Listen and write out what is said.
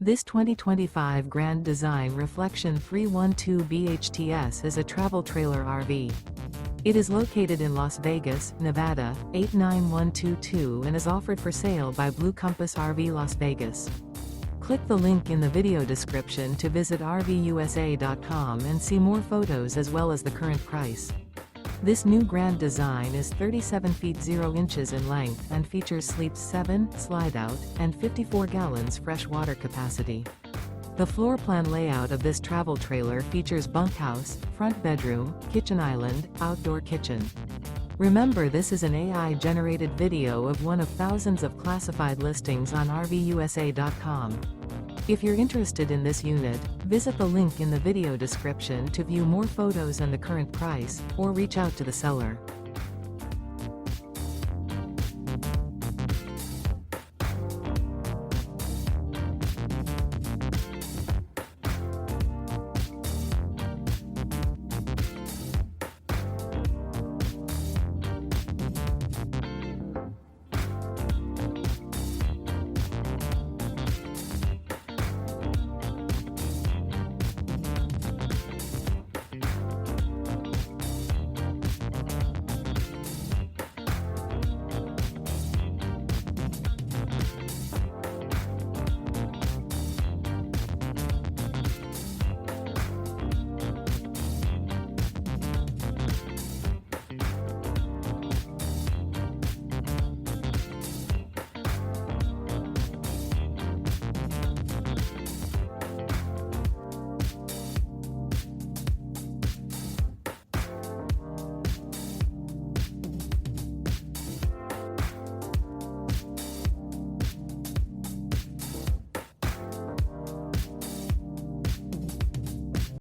This 2025 Grand Design Reflection 312 BHTS is a travel trailer RV. It is located in Las Vegas, Nevada, 89122 and is offered for sale by Blue Compass RV Las Vegas. Click the link in the video description to visit RVUSA.com and see more photos as well as the current price. This new Grand Design is 37 feet 0 inches in length and features sleeps 7, slide-out, and 54 gallons fresh water capacity. The floor plan layout of this travel trailer features bunkhouse, front bedroom, kitchen island, outdoor kitchen. Remember, this is an AI-generated video of one of thousands of classified listings on RVUSA.com. If you're interested in this unit, visit the link in the video description to view more photos and the current price, or reach out to the seller.